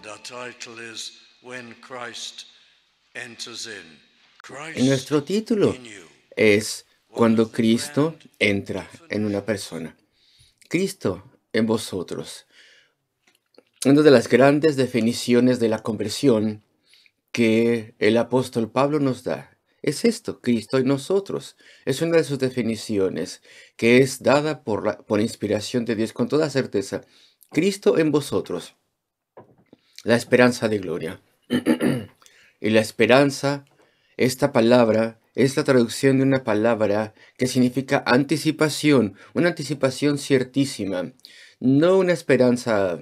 The title is When Christ Enters In. Y Christ nuestro título in you. es One of Cuando the Cristo grand entra en una persona. Cristo en vosotros. Una de las grandes definiciones de la conversión que el apóstol Pablo nos da es esto: Cristo en nosotros. Es una de sus definiciones que es dada por inspiración de Dios con toda certeza. Cristo en vosotros, la esperanza de gloria. Y la esperanza, esta palabra, es la traducción de una palabra que significa anticipación, una anticipación ciertísima, no una esperanza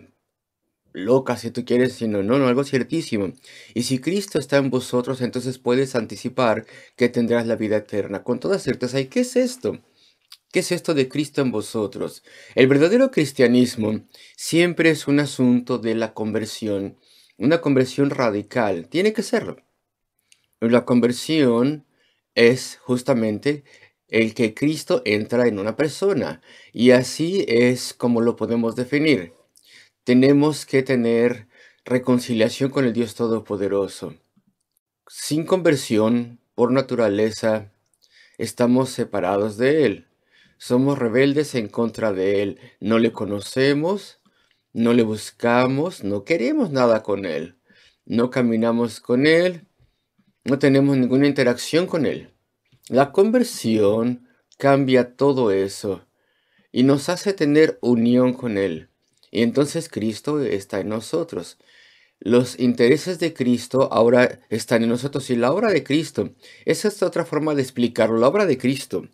loca si tú quieres, sino no, algo ciertísimo. Y si Cristo está en vosotros, entonces puedes anticipar que tendrás la vida eterna con toda certeza. ¿Y qué es esto? ¿Qué es esto de Cristo en vosotros? El verdadero cristianismo siempre es un asunto de la conversión, una conversión radical. Tiene que serlo. La conversión es justamente el que Cristo entra en una persona. Y así es como lo podemos definir. Tenemos que tener reconciliación con el Dios Todopoderoso. Sin conversión, por naturaleza, estamos separados de Él. Somos rebeldes en contra de Él. No le conocemos, no le buscamos, no queremos nada con Él. No caminamos con Él, no tenemos ninguna interacción con Él. La conversión cambia todo eso y nos hace tener unión con Él. Y entonces Cristo está en nosotros. Los intereses de Cristo ahora están en nosotros y la obra de Cristo, esa es otra forma de explicarlo. La obra de Cristo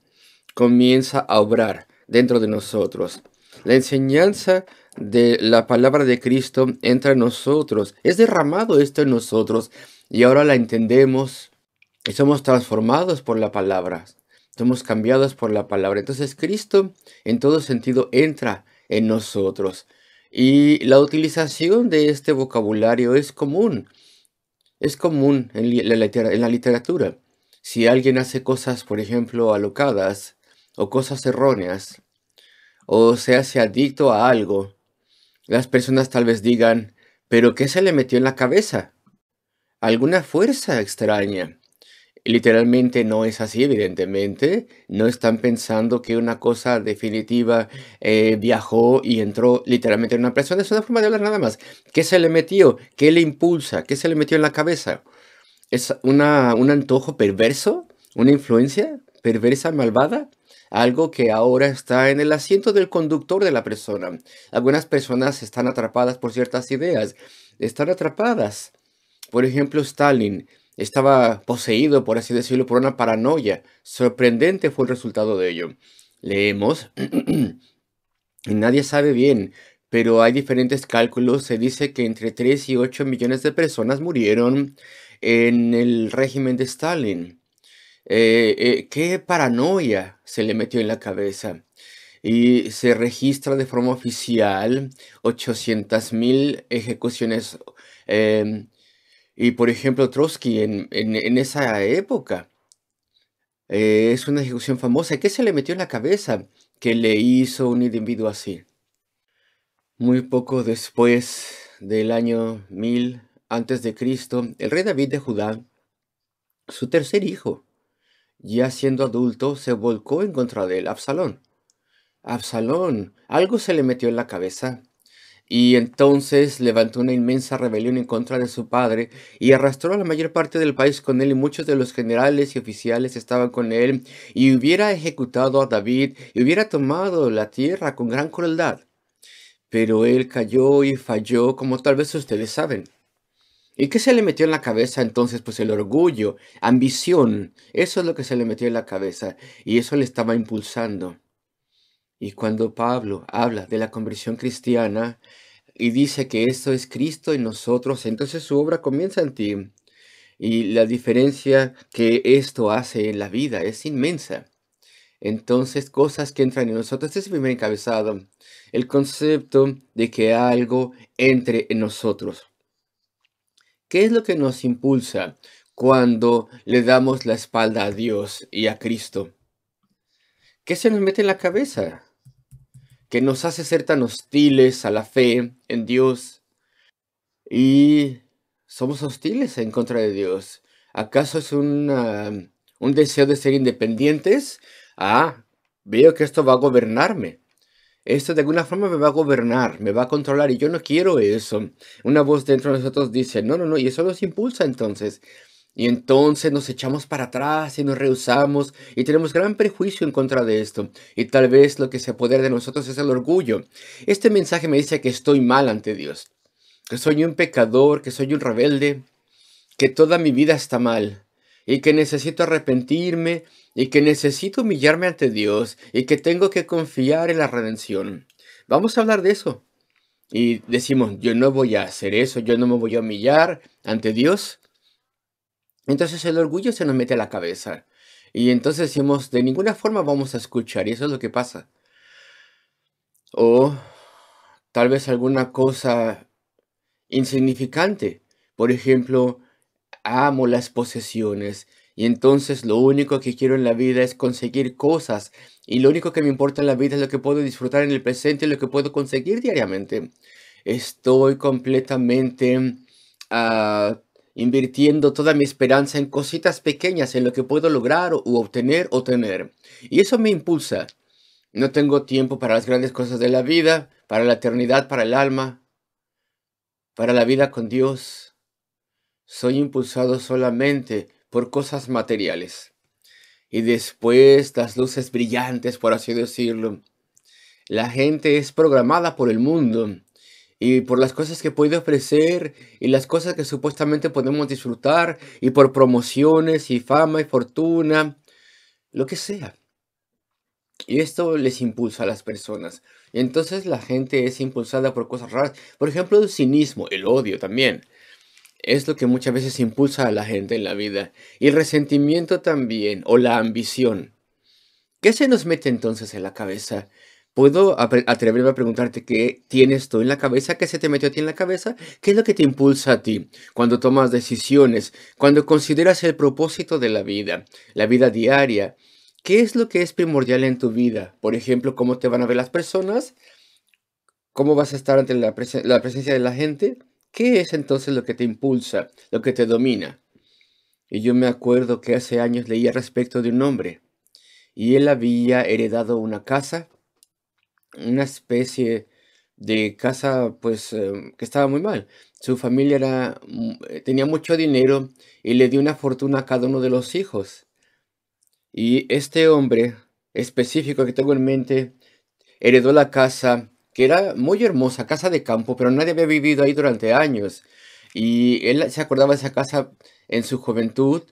comienza a obrar dentro de nosotros. La enseñanza de la palabra de Cristo entra en nosotros. Es derramado esto en nosotros y ahora la entendemos y somos transformados por la palabra. Somos cambiados por la palabra. Entonces Cristo en todo sentido entra en nosotros. Y la utilización de este vocabulario es común. Es común en la literatura. Si alguien hace cosas, por ejemplo, alocadas o cosas erróneas, o se hace adicto a algo, las personas tal vez digan, ¿pero qué se le metió en la cabeza? ¿Alguna fuerza extraña? Literalmente no es así, evidentemente. No están pensando que una cosa definitiva viajó y entró literalmente en una persona. Es una forma de hablar nada más. ¿Qué se le metió? ¿Qué le impulsa? ¿Qué se le metió en la cabeza? ¿Es un antojo perverso? ¿Una influencia perversa, malvada? Algo que ahora está en el asiento del conductor de la persona. Algunas personas están atrapadas por ciertas ideas. Están atrapadas. Por ejemplo, Stalin estaba poseído, por así decirlo, por una paranoia. Sorprendente fue el resultado de ello. Leemos, y nadie sabe bien, pero hay diferentes cálculos. Se dice que entre 3 y 8 millones de personas murieron en el régimen de Stalin. Qué paranoia se le metió en la cabeza. Y se registra de forma oficial 800.000 ejecuciones. em, y por ejemplo, Trotsky en esa época es una ejecución famosa. ¿Qué se le metió en la cabeza que le hizo un individuo así? Muy poco después del año 1000 antes de Cristo, el rey David de Judá, su tercer hijo, ya siendo adulto, se volcó en contra de él, Absalón. Absalón, algo se le metió en la cabeza. Y entonces levantó una inmensa rebelión en contra de su padre y arrastró a la mayor parte del país con él, y muchos de los generales y oficiales estaban con él, y hubiera ejecutado a David y hubiera tomado la tierra con gran crueldad. Pero él cayó y falló, como tal vez ustedes saben. ¿Y qué se le metió en la cabeza entonces? Pues el orgullo, ambición, eso es lo que se le metió en la cabeza, y eso le estaba impulsando. Y cuando Pablo habla de la conversión cristiana, y dice que esto es Cristo en nosotros, entonces su obra comienza en ti. Y la diferencia que esto hace en la vida es inmensa. Entonces, cosas que entran en nosotros, este es el primer encabezado, el concepto de que algo entre en nosotros. ¿Qué es lo que nos impulsa cuando le damos la espalda a Dios y a Cristo? ¿Qué se nos mete en la cabeza? ¿Que nos hace ser tan hostiles a la fe en Dios? y somos hostiles en contra de Dios. ¿Acaso es un deseo de ser independientes? Ah, veo que esto va a gobernarme. Esto de alguna forma me va a gobernar, me va a controlar y yo no quiero eso. Una voz dentro de nosotros dice, no, no, no, y eso nos impulsa entonces. Y entonces nos echamos para atrás y nos rehusamos y tenemos gran prejuicio en contra de esto. Y tal vez lo que se apodera de nosotros es el orgullo. Este mensaje me dice que estoy mal ante Dios, que soy un pecador, que soy un rebelde, que toda mi vida está mal y que necesito arrepentirme y que necesito humillarme ante Dios y que tengo que confiar en la redención. Vamos a hablar de eso. Y decimos, yo no voy a hacer eso, yo no me voy a humillar ante Dios. Entonces el orgullo se nos mete a la cabeza. Y entonces decimos, de ninguna forma vamos a escuchar. Y eso es lo que pasa. O tal vez alguna cosa insignificante. Por ejemplo, amo las posesiones y entonces lo único que quiero en la vida es conseguir cosas y lo único que me importa en la vida es lo que puedo disfrutar en el presente y lo que puedo conseguir diariamente. Estoy completamente ah, invirtiendo toda mi esperanza en cositas pequeñas, en lo que puedo lograr u obtener o tener. Y eso me impulsa. No tengo tiempo para las grandes cosas de la vida, para la eternidad, para el alma, para la vida con Dios. Soy impulsado solamente por cosas materiales. Y después las luces brillantes, por así decirlo. La gente es programada por el mundo y por las cosas que puede ofrecer y las cosas que supuestamente podemos disfrutar y por promociones y fama y fortuna, lo que sea. Y esto les impulsa a las personas. Y entonces la gente es impulsada por cosas raras. Por ejemplo, el cinismo, el odio también. Es lo que muchas veces impulsa a la gente en la vida. Y el resentimiento también, o la ambición. ¿Qué se nos mete entonces en la cabeza? ¿Puedo atreverme a preguntarte qué tienes tú en la cabeza? ¿Qué se te metió a ti en la cabeza? ¿Qué es lo que te impulsa a ti cuando tomas decisiones, cuando consideras el propósito de la vida diaria? ¿Qué es lo que es primordial en tu vida? Por ejemplo, ¿cómo te van a ver las personas? ¿Cómo vas a estar ante la presencia de la gente? ¿Qué es entonces lo que te impulsa, lo que te domina? Y yo me acuerdo que hace años leía respecto de un hombre y él había heredado una casa, una especie de casa pues que estaba muy mal. Su familia tenía mucho dinero y le dio una fortuna a cada uno de los hijos. Y este hombre específico que tengo en mente heredó la casa, que era muy hermosa, casa de campo, pero nadie había vivido ahí durante años. Y él se acordaba de esa casa en su juventud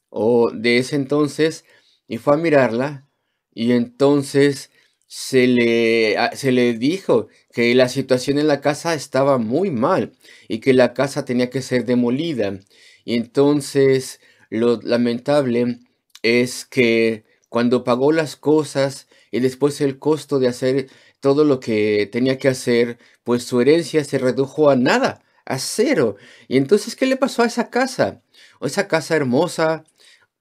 o de ese entonces y fue a mirarla y entonces se le dijo que la situación en la casa estaba muy mal y que la casa tenía que ser demolida. Y entonces lo lamentable es que cuando pagó las cosas y después el costo de hacer todo lo que tenía que hacer, pues su herencia se redujo a nada, a cero. Y entonces, ¿qué le pasó a esa casa? O esa casa hermosa,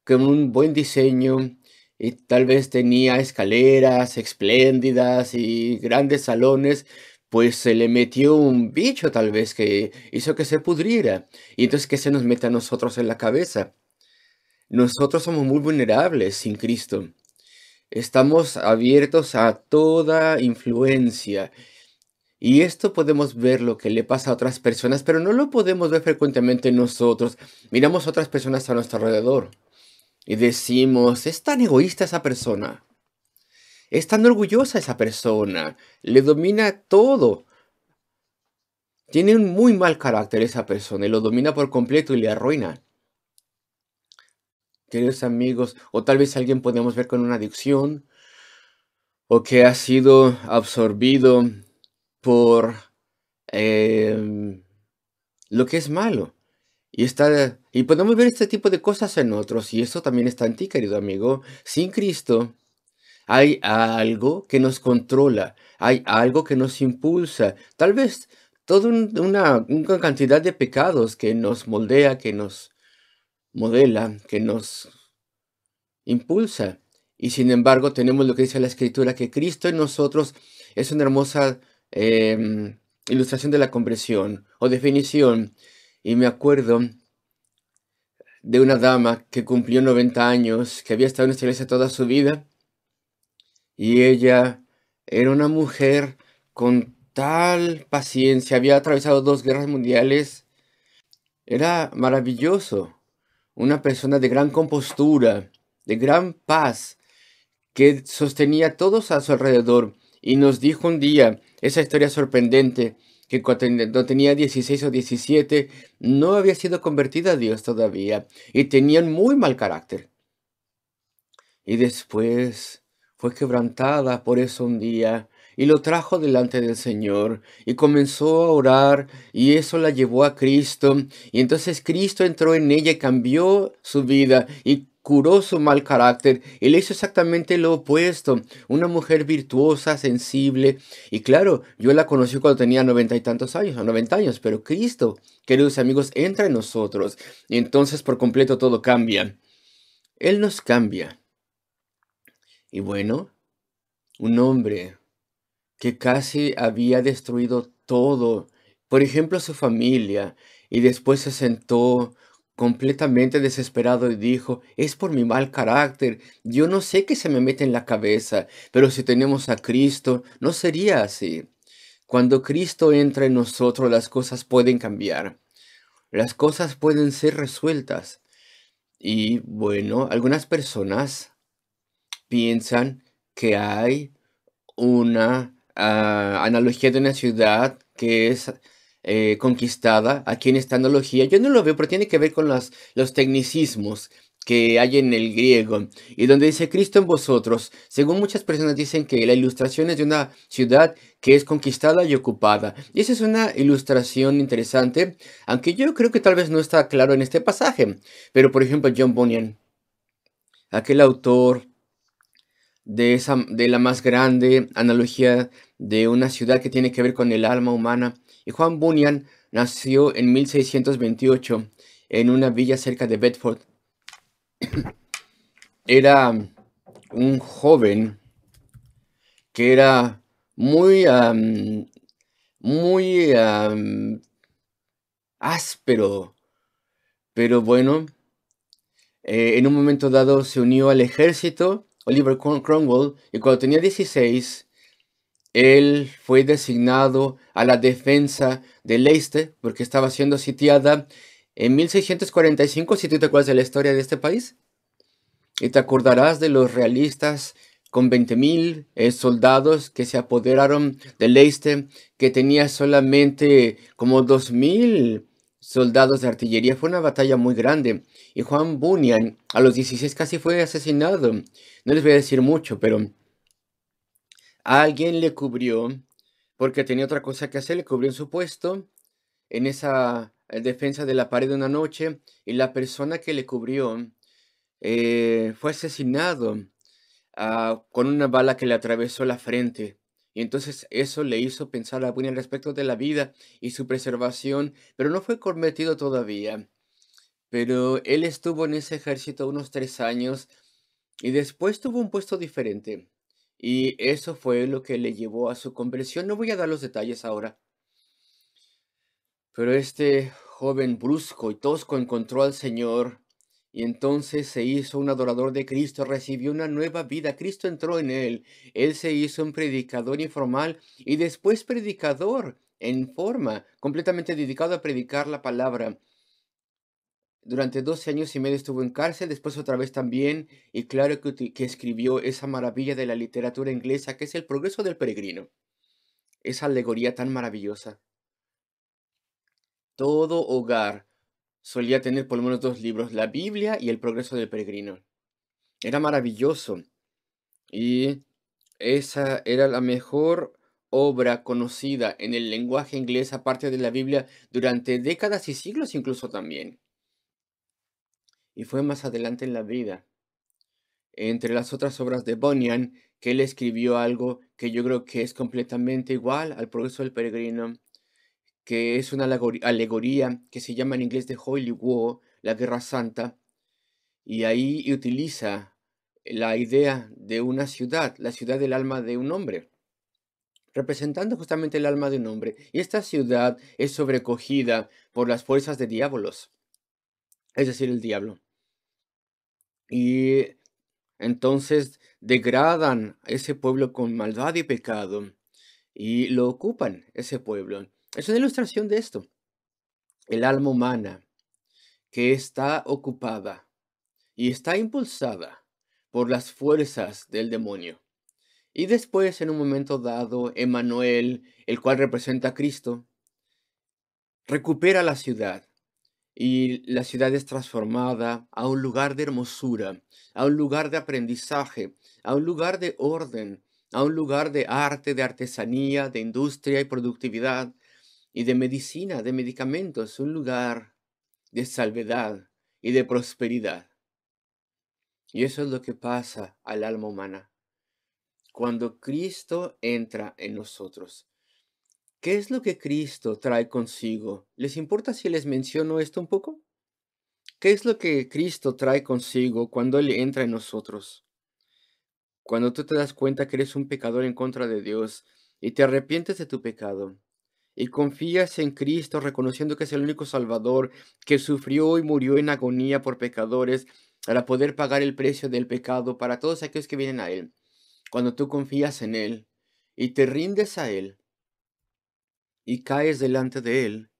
con un buen diseño, y tal vez tenía escaleras espléndidas y grandes salones, pues se le metió un bicho tal vez que hizo que se pudriera. Y entonces, ¿qué se nos mete a nosotros en la cabeza? Nosotros somos muy vulnerables sin Cristo. Estamos abiertos a toda influencia. Y esto podemos ver lo que le pasa a otras personas, pero no lo podemos ver frecuentemente nosotros. Miramos a otras personas a nuestro alrededor y decimos, es tan egoísta esa persona, es tan orgullosa esa persona, le domina todo. Tiene un muy mal carácter esa persona y lo domina por completo y le arruina. Queridos amigos, o tal vez alguien podemos ver con una adicción o que ha sido absorbido por em, lo que es malo. Y podemos ver este tipo de cosas en otros, y eso también está en ti, querido amigo. Sin Cristo hay algo que nos controla, hay algo que nos impulsa, tal vez toda una cantidad de pecados que nos moldea, que nos modela, que nos impulsa. Y sin embargo, tenemos lo que dice la Escritura, que Cristo en nosotros es una hermosa ilustración de la conversión o definición. Y me acuerdo de una dama que cumplió 90 años, que había estado en esta iglesia toda su vida, y ella era una mujer con tal paciencia, había atravesado 2 guerras mundiales, era maravilloso, una persona de gran compostura, de gran paz, que sostenía a todos a su alrededor, y nos dijo un día esa historia sorprendente, que cuando tenía 16 o 17 no había sido convertida a Dios todavía, y tenían muy mal carácter. Y después fue quebrantada por eso un día y lo trajo delante del Señor y comenzó a orar y eso la llevó a Cristo. Y entonces Cristo entró en ella y cambió su vida y curó su mal carácter y le hizo exactamente lo opuesto. Una mujer virtuosa, sensible. Y claro, yo la conocí cuando tenía 90 y tantos años o 90 años, pero Cristo, queridos amigos, entra en nosotros y entonces por completo todo cambia. Él nos cambia. Y bueno, un hombre que casi había destruido todo, por ejemplo, su familia, y después se sentó completamente desesperado y dijo, es por mi mal carácter, yo no sé qué se me mete en la cabeza, pero si tenemos a Cristo, no sería así. Cuando Cristo entra en nosotros, las cosas pueden cambiar, las cosas pueden ser resueltas. Y bueno, algunas personas piensan que hay una analogía de una ciudad que es conquistada. Aquí en esta analogía, yo no lo veo, pero tiene que ver con los tecnicismos que hay en el griego, y donde dice Cristo en vosotros. Según muchas personas dicen que la ilustración es de una ciudad que es conquistada y ocupada. Y esa es una ilustración interesante, aunque yo creo que tal vez no está claro en este pasaje. Pero por ejemplo, John Bunyan, aquel autor de la más grande analogía de una ciudad que tiene que ver con el alma humana. Y Juan Bunyan nació en 1628 en una villa cerca de Bedford. Era un joven que era muy, muy áspero, pero bueno, en un momento dado se unió al ejército, Oliver Cromwell, y cuando tenía 16, él fue designado a la defensa de Leicester porque estaba siendo sitiada en 1645, si tú te acuerdas de la historia de este país. Y te acordarás de los realistas con 20.000 soldados que se apoderaron de Leicester, que tenía solamente como 2.000 soldados de artillería. Fue una batalla muy grande. Y Juan Bunyan a los 16 casi fue asesinado. No les voy a decir mucho, pero alguien le cubrió, porque tenía otra cosa que hacer, le cubrió en su puesto, en esa defensa de la pared de una noche, y la persona que le cubrió fue asesinado con una bala que le atravesó la frente. Y entonces eso le hizo pensar a Bunyan respecto de la vida y su preservación, pero no fue cometido todavía. Pero él estuvo en ese ejército unos 3 años y después tuvo un puesto diferente. Y eso fue lo que le llevó a su conversión. No voy a dar los detalles ahora, pero este joven brusco y tosco encontró al Señor y entonces se hizo un adorador de Cristo, recibió una nueva vida. Cristo entró en él. Él se hizo un predicador informal y después predicador en forma, completamente dedicado a predicar la palabra. Durante 12 años y medio estuvo en cárcel, después otra vez también, y claro que escribió esa maravilla de la literatura inglesa que es El progreso del peregrino. Esa alegoría tan maravillosa. Todo hogar solía tener por lo menos 2 libros, la Biblia y El progreso del peregrino. Era maravilloso y esa era la mejor obra conocida en el lenguaje inglés aparte de la Biblia durante décadas y siglos incluso también. Y fue más adelante en la vida, entre las otras obras de Bunyan, que él escribió algo que yo creo que es completamente igual al progreso del peregrino, que es una alegoría que se llama en inglés The Holy War, la Guerra Santa, y ahí utiliza la idea de una ciudad, la ciudad del alma de un hombre. representando justamente el alma de un hombre. Y esta ciudad es sobrecogida por las fuerzas de diabolos, es decir, el diablo. Y entonces degradan a ese pueblo con maldad y pecado y lo ocupan, ese pueblo. Es una ilustración de esto. El alma humana que está ocupada y está impulsada por las fuerzas del demonio. Y después, en un momento dado, Emmanuel, el cual representa a Cristo, recupera la ciudad y la ciudad es transformada a un lugar de hermosura, a un lugar de aprendizaje, a un lugar de orden, a un lugar de arte, de artesanía, de industria y productividad y de medicina, de medicamentos, un lugar de salvedad y de prosperidad. Y eso es lo que pasa al alma humana cuando Cristo entra en nosotros. ¿Qué es lo que Cristo trae consigo? ¿Les importa si les menciono esto un poco? ¿Qué es lo que Cristo trae consigo cuando Él entra en nosotros? Cuando tú te das cuenta que eres un pecador en contra de Dios y te arrepientes de tu pecado y confías en Cristo reconociendo que es el único Salvador que sufrió y murió en agonía por pecadores para poder pagar el precio del pecado para todos aquellos que vienen a Él. Cuando tú confías en Él y te rindes a Él y caes delante de Él,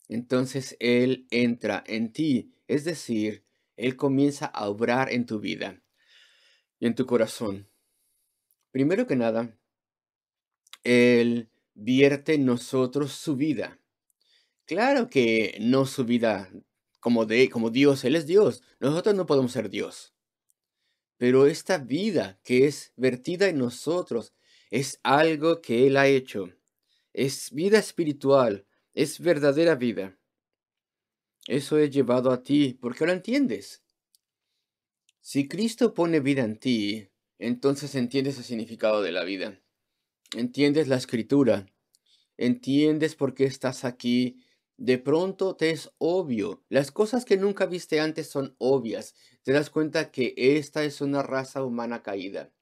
entonces Él entra en ti, es decir, Él comienza a obrar en tu vida y en tu corazón. Primero que nada, Él vierte en nosotros su vida. Claro que no su vida como Dios, Él es Dios. Nosotros no podemos ser Dios. Pero esta vida que es vertida en nosotros es algo que Él ha hecho. Es vida espiritual, es verdadera vida. Eso es llevado a ti porque ahora entiendes. Si Cristo pone vida en ti, entonces entiendes el significado de la vida. Entiendes la escritura. Entiendes por qué estás aquí. De pronto te es obvio. Las cosas que nunca viste antes son obvias. Te das cuenta que esta es una raza humana caída.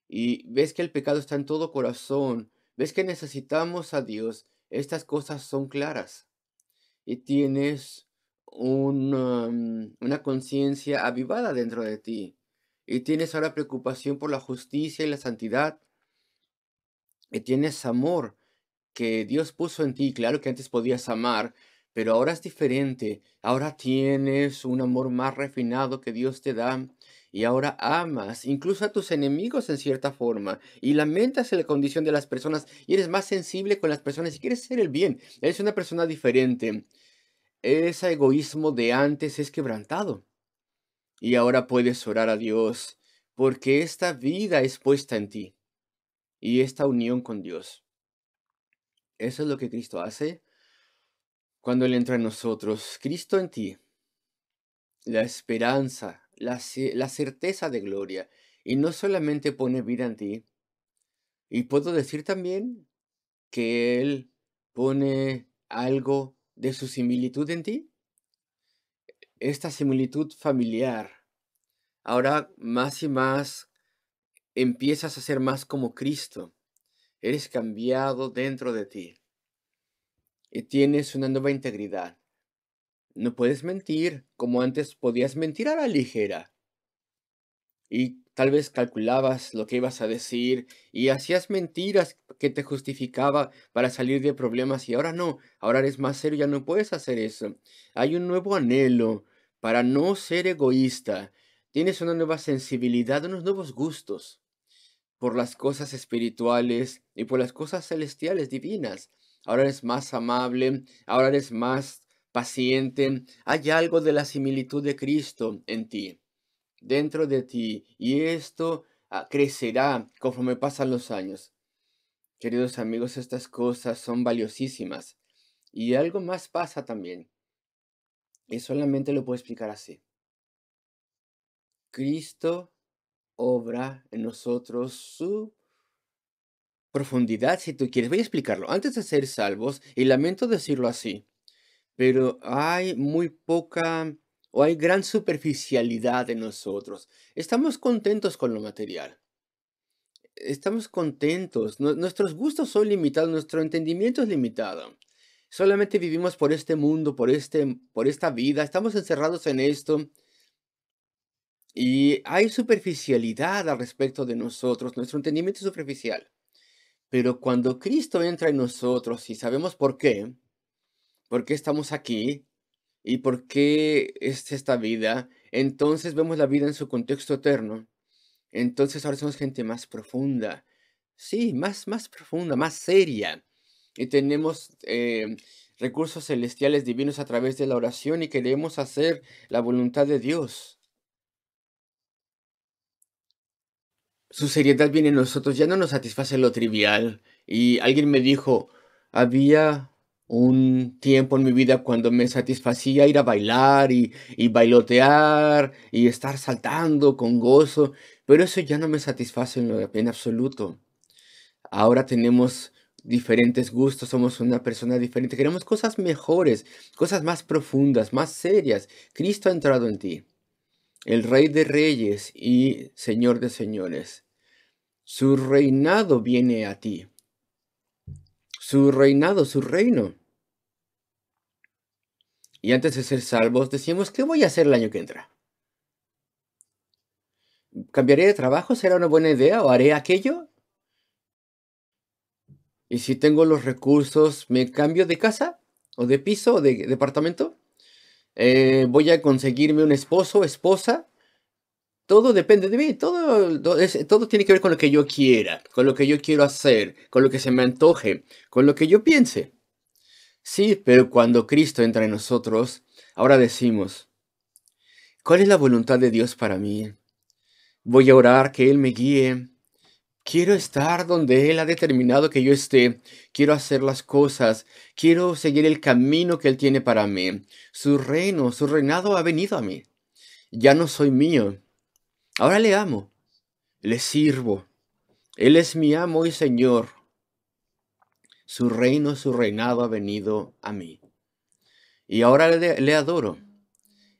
Y ves que el pecado está en todo corazón. Ves que necesitamos a Dios. Estas cosas son claras. Y tienes una conciencia avivada dentro de ti. Y tienes ahora preocupación por la justicia y la santidad. Y tienes amor que Dios puso en ti. Claro que antes podías amar, pero ahora es diferente. Ahora tienes un amor más refinado que Dios te da. Y ahora amas incluso a tus enemigos en cierta forma. Y lamentas en la condición de las personas. Y eres más sensible con las personas. Y quieres hacer el bien. Eres una persona diferente. Ese egoísmo de antes es quebrantado. Y ahora puedes orar a Dios. Porque esta vida es puesta en ti. Y esta unión con Dios. Eso es lo que Cristo hace cuando Él entra en nosotros. Cristo en ti, la esperanza, la certeza de gloria. Y no solamente pone vida en ti. Y puedo decir también que Él pone algo de su similitud en ti. Esta similitud familiar. Ahora más y más empiezas a ser más como Cristo. Eres cambiado dentro de ti. Y tienes una nueva integridad. No puedes mentir como antes podías mentir a la ligera. Y tal vez calculabas lo que ibas a decir y hacías mentiras que te justificaba para salir de problemas y ahora no, ahora eres más serio, ya no puedes hacer eso. Hay un nuevo anhelo para no ser egoísta. Tienes una nueva sensibilidad, unos nuevos gustos por las cosas espirituales y por las cosas celestiales divinas. Ahora eres más amable, ahora eres más paciente. Hay algo de la similitud de Cristo en ti, dentro de ti, y esto crecerá conforme pasan los años. Queridos amigos, estas cosas son valiosísimas. Y algo más pasa también, y solamente lo puedo explicar así. Cristo obra en nosotros su profundidad, si tú quieres. Voy a explicarlo. Antes de ser salvos, y lamento decirlo así, pero hay muy poca o hay gran superficialidad en nosotros. Estamos contentos con lo material. estamos contentos. Nuestros gustos son limitados, nuestro entendimiento es limitado. Solamente vivimos por este mundo, por esta vida, estamos encerrados en esto y hay superficialidad al respecto de nosotros, nuestro entendimiento es superficial. Pero cuando Cristo entra en nosotros y sabemos por qué estamos aquí y por qué es esta vida, entonces vemos la vida en su contexto eterno. Entonces ahora somos gente más profunda, sí, más profunda, más seria. Y tenemos recursos celestiales divinos a través de la oración y queremos hacer la voluntad de Dios. Su seriedad viene en nosotros, ya no nos satisface lo trivial. Y alguien me dijo, había un tiempo en mi vida cuando me satisfacía ir a bailar y bailotear y estar saltando con gozo, pero eso ya no me satisface en absoluto. Ahora tenemos diferentes gustos, somos una persona diferente, queremos cosas mejores, cosas más profundas, más serias. Cristo ha entrado en ti, el Rey de Reyes y Señor de Señores. Su reinado viene a ti. Su reinado, su reino. Y antes de ser salvos, decimos, ¿qué voy a hacer el año que entra? ¿Cambiaré de trabajo? ¿Será una buena idea? ¿O haré aquello? Y si tengo los recursos, ¿me cambio de casa? ¿O de piso? ¿O de departamento? ¿Voy a conseguirme un esposo, esposa? Todo depende de mí. Todo tiene que ver con lo que yo quiera, con lo que yo quiero hacer, con lo que se me antoje, con lo que yo piense. Sí, pero cuando Cristo entra en nosotros, ahora decimos, ¿cuál es la voluntad de Dios para mí? Voy a orar que Él me guíe. Quiero estar donde Él ha determinado que yo esté. Quiero hacer las cosas. Quiero seguir el camino que Él tiene para mí. Su reino, su reinado ha venido a mí. Ya no soy mío. Ahora le amo. Le sirvo. Él es mi amo y Señor. Su reino, su reinado ha venido a mí. Y ahora le adoro.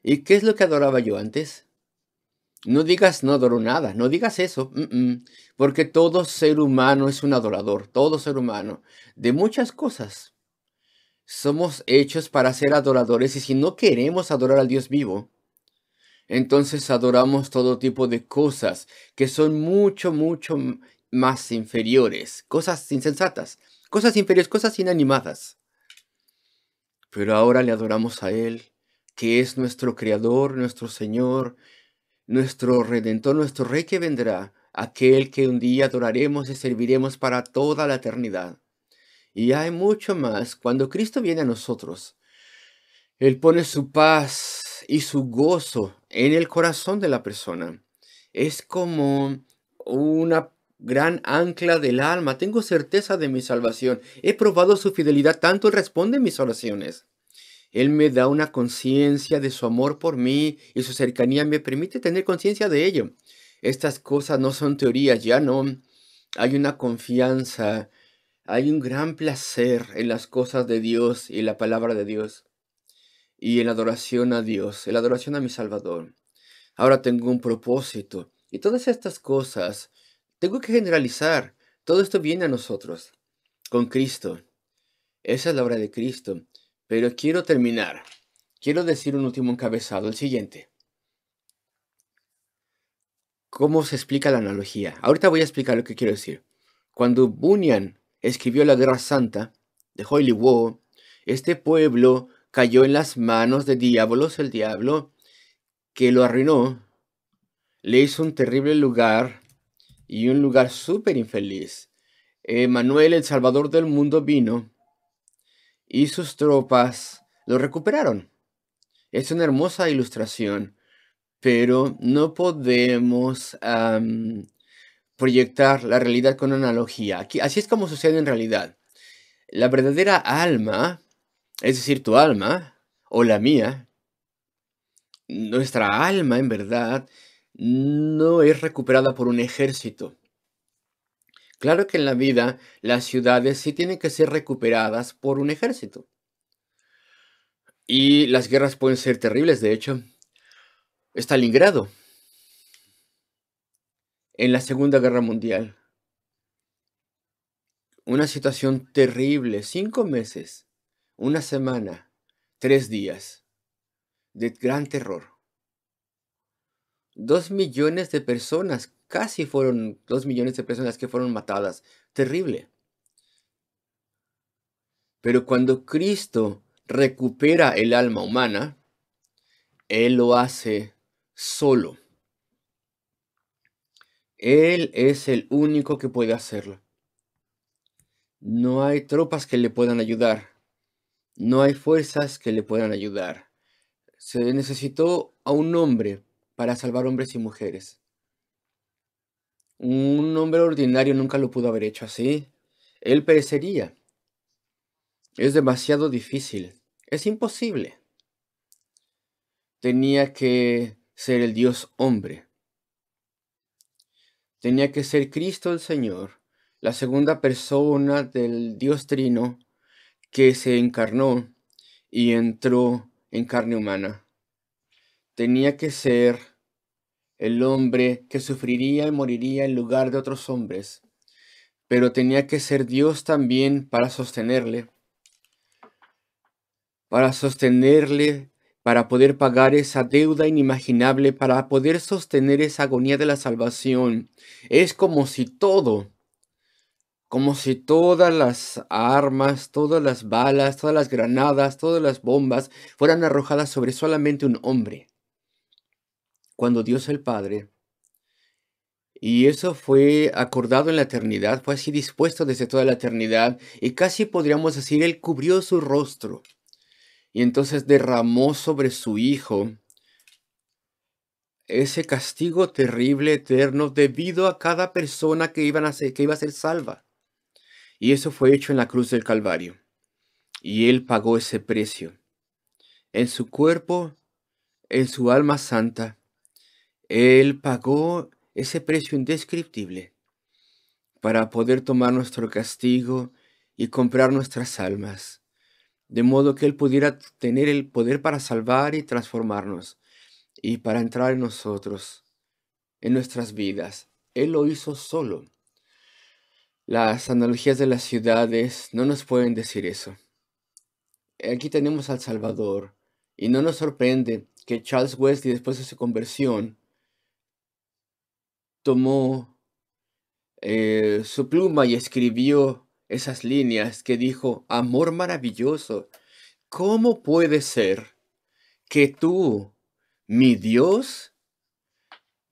¿Y qué es lo que adoraba yo antes? No digas no adoro nada, no digas eso, porque todo ser humano es un adorador, todo ser humano, de muchas cosas. Somos hechos para ser adoradores y si no queremos adorar al Dios vivo, entonces adoramos todo tipo de cosas que son mucho más inferiores, cosas insensatas, cosas inferiores, cosas inanimadas. Pero ahora le adoramos a Él, que es nuestro Creador, nuestro Señor, nuestro Redentor, nuestro Rey que vendrá, aquel que un día adoraremos y serviremos para toda la eternidad. Y hay mucho más. Cuando Cristo viene a nosotros, Él pone su paz y su gozo en el corazón de la persona. Es como una gran ancla del alma. Tengo certeza de mi salvación. He probado su fidelidad, tanto Él responde mis oraciones. Él me da una conciencia de su amor por mí y su cercanía me permite tener conciencia de ello. Estas cosas no son teorías, ya no. Hay una confianza, hay un gran placer en las cosas de Dios y la palabra de Dios y en la adoración a Dios, en la adoración a mi Salvador. Ahora tengo un propósito y todas estas cosas tengo que generalizar. Todo esto viene a nosotros con Cristo. Esa es la obra de Cristo. Pero quiero terminar. Quiero decir un último encabezado, el siguiente. ¿Cómo se explica la analogía? Ahorita voy a explicar lo que quiero decir. Cuando Bunyan escribió La Guerra Santa de Holy War, este pueblo cayó en las manos de diablos, el diablo, que lo arruinó, le hizo un terrible lugar y un lugar súper infeliz. Manuel, el Salvador del mundo, vino y sus tropas lo recuperaron. Es una hermosa ilustración, pero no podemos proyectar la realidad con una analogía. Aquí, así es como sucede en realidad. La verdadera alma, es decir, tu alma o la mía, nuestra alma en verdad, no es recuperada por un ejército. Claro que en la vida las ciudades sí tienen que ser recuperadas por un ejército. Y las guerras pueden ser terribles, de hecho. Stalingrado, en la Segunda Guerra Mundial. una situación terrible, 5 meses, una semana, 3 días de gran terror. 2 millones de personas, casi fueron 2 millones de personas que fueron matadas. Terrible. Pero cuando Cristo recupera el alma humana, Él lo hace solo. Él es el único que puede hacerlo. No hay tropas que le puedan ayudar. No hay fuerzas que le puedan ayudar. Se necesitó a un hombre para salvar hombres y mujeres. Un hombre ordinario nunca lo pudo haber hecho así. Él perecería. Es demasiado difícil. Es imposible. Tenía que ser el Dios hombre. Tenía que ser Cristo el Señor, la segunda persona del Dios Trino que se encarnó y entró en carne humana. Tenía que ser el hombre que sufriría y moriría en lugar de otros hombres, pero tenía que ser Dios también para poder pagar esa deuda inimaginable, para poder sostener esa agonía de la salvación. Es como si todas las armas, todas las balas, todas las granadas, todas las bombas fueran arrojadas sobre solamente un hombre. Cuando Dios el Padre, y eso fue acordado en la eternidad, fue así dispuesto desde toda la eternidad, y casi podríamos decir, Él cubrió su rostro, y entonces derramó sobre su Hijo ese castigo terrible, eterno, debido a cada persona que iba a ser salva. Y eso fue hecho en la cruz del Calvario. Y Él pagó ese precio. En su cuerpo, en su alma santa, Él pagó ese precio indescriptible para poder tomar nuestro castigo y comprar nuestras almas, de modo que Él pudiera tener el poder para salvar y transformarnos, y para entrar en nosotros, en nuestras vidas. Él lo hizo solo. Las analogías de las ciudades no nos pueden decir eso. Aquí tenemos al Salvador, y no nos sorprende que Charles Wesley, después de su conversión, tomó su pluma y escribió esas líneas que dijo: amor maravilloso, ¿cómo puede ser que tú, mi Dios,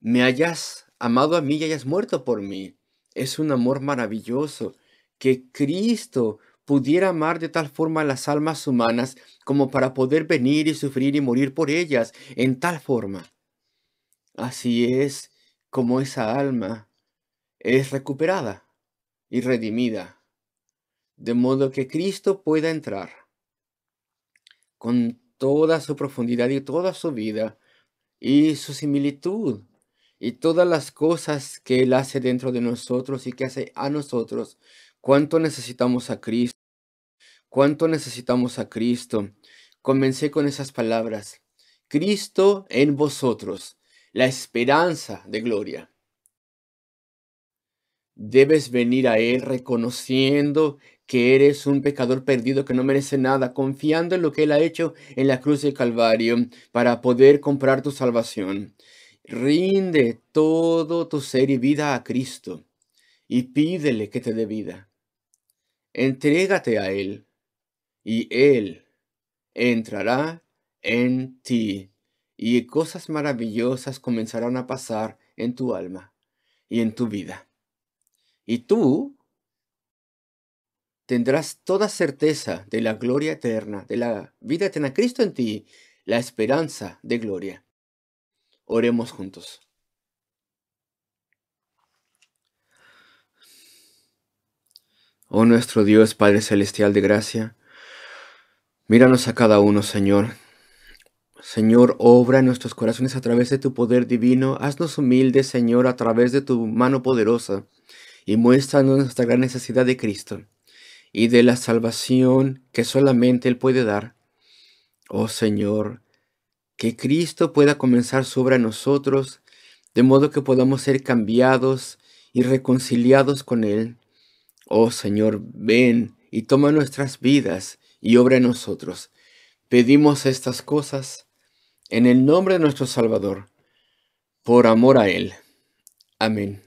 me hayas amado a mí y hayas muerto por mí? Es un amor maravilloso que Cristo pudiera amar de tal forma a las almas humanas como para poder venir y sufrir y morir por ellas en tal forma. Así es como esa alma es recuperada y redimida, de modo que Cristo pueda entrar con toda su profundidad y toda su vida y su similitud y todas las cosas que Él hace dentro de nosotros y que hace a nosotros. ¿Cuánto necesitamos a Cristo? ¿Cuánto necesitamos a Cristo? Comencé con esas palabras. Cristo en vosotros, la esperanza de gloria. Debes venir a Él reconociendo que eres un pecador perdido que no merece nada, confiando en lo que Él ha hecho en la cruz del Calvario para poder comprar tu salvación. Rinde todo tu ser y vida a Cristo y pídele que te dé vida. Entrégate a Él y Él entrará en ti y cosas maravillosas comenzarán a pasar en tu alma y en tu vida. Y tú tendrás toda certeza de la gloria eterna, de la vida eterna. Cristo en ti, la esperanza de gloria. Oremos juntos. Oh nuestro Dios, Padre Celestial de gracia, míranos a cada uno, Señor. Señor, obra en nuestros corazones a través de tu poder divino. Haznos humildes, Señor, a través de tu mano poderosa. Y muéstranos nuestra gran necesidad de Cristo y de la salvación que solamente Él puede dar. Oh Señor, que Cristo pueda comenzar su obra en nosotros, de modo que podamos ser cambiados y reconciliados con Él, Oh Señor, ven y toma nuestras vidas y obra en nosotros. Pedimos estas cosas en el nombre de nuestro Salvador, por amor a Él. Amén.